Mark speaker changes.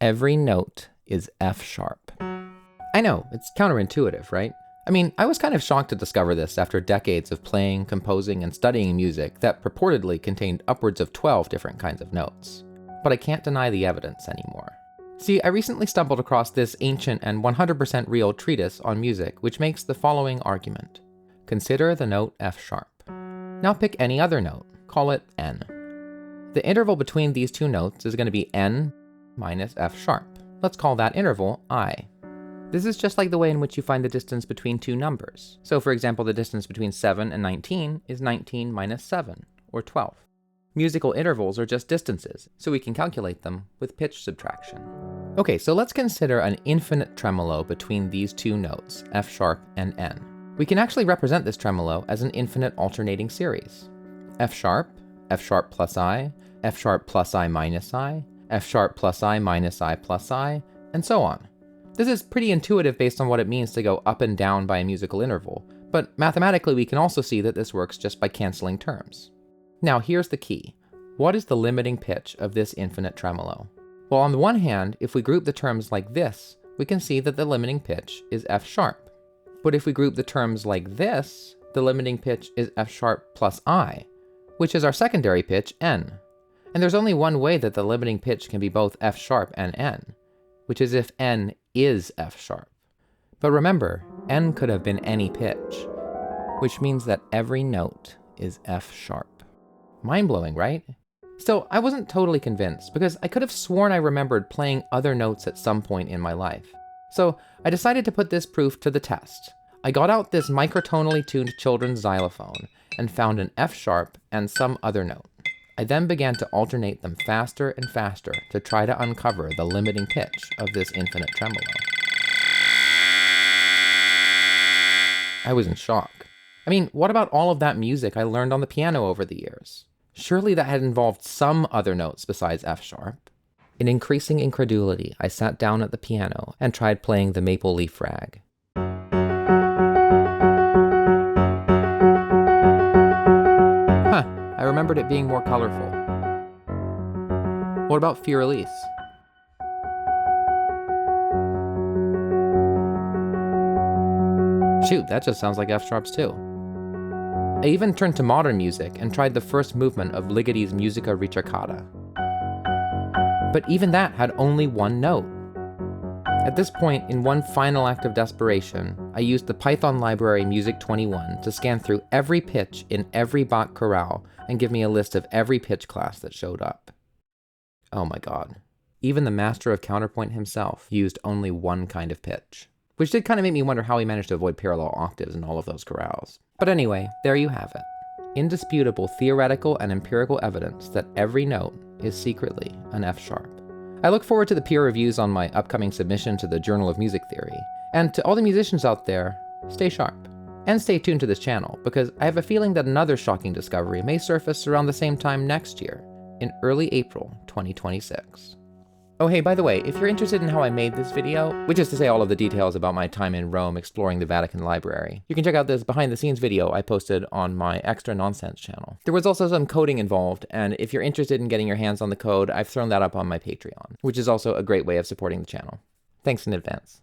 Speaker 1: Every note is F sharp. I know, it's counterintuitive, right? I mean, I was kind of shocked to discover this after decades of playing, composing, and studying music that purportedly contained upwards of 12 different kinds of notes. But I can't deny the evidence anymore. See, I recently stumbled across this ancient and 100% real treatise on music, which makes the following argument. Consider the note F sharp. Now pick any other note, call it N. The interval between these two notes is going to be N minus F sharp. Let's call that interval I. This is just like the way in which you find the distance between two numbers. So for example, the distance between 7 and 19 is 19 minus 7, or 12. Musical intervals are just distances, so we can calculate them with pitch subtraction. Okay, so let's consider an infinite tremolo between these two notes, F sharp and N. We can actually represent this tremolo as an infinite alternating series. F sharp plus I, F sharp plus I minus I, F sharp plus I minus I plus I, and so on. This is pretty intuitive based on what it means to go up and down by a musical interval, but mathematically we can also see that this works just by canceling terms. Now here's the key. What is the limiting pitch of this infinite tremolo? Well, on the one hand, if we group the terms like this, we can see that the limiting pitch is F sharp. But if we group the terms like this, the limiting pitch is F sharp plus I, which is our secondary pitch, N. And there's only one way that the limiting pitch can be both F sharp and N, which is if N is F sharp. But remember, N could have been any pitch, which means that every note is F sharp. Mind-blowing, right? Still, I wasn't totally convinced because I could have sworn I remembered playing other notes at some point in my life. So I decided to put this proof to the test. I got out this microtonally tuned children's xylophone and found an F sharp and some other note. I then began to alternate them faster and faster to try to uncover the limiting pitch of this infinite tremolo. I was in shock. I mean, what about all of that music I learned on the piano over the years? Surely that had involved some other notes besides F sharp. In increasing incredulity, I sat down at the piano and tried playing the Maple Leaf Rag. I remembered it being more colorful. What about Fur-Elise? Shoot, that just sounds like F sharps too. I even turned to modern music and tried the first movement of Ligeti's Musica Ricercata. But even that had only one note. At this point, in one final act of desperation, I used the Python library Music21 to scan through every pitch in every Bach chorale and give me a list of every pitch class that showed up. Oh my god. Even the master of counterpoint himself used only one kind of pitch. Which did kind of make me wonder how he managed to avoid parallel octaves in all of those chorales. But anyway, there you have it. Indisputable theoretical and empirical evidence that every note is secretly an F sharp. I look forward to the peer reviews on my upcoming submission to the Journal of Music Theory. And to all the musicians out there, stay sharp. And stay tuned to this channel, because I have a feeling that another shocking discovery may surface around the same time next year, in early April 2026. Oh hey, by the way, if you're interested in how I made this video, which is to say all of the details about my time in Rome exploring the Vatican Library, you can check out this behind the scenes video I posted on my Extra Nonsense channel. There was also some coding involved, and if you're interested in getting your hands on the code, I've thrown that up on my Patreon, which is also a great way of supporting the channel. Thanks in advance.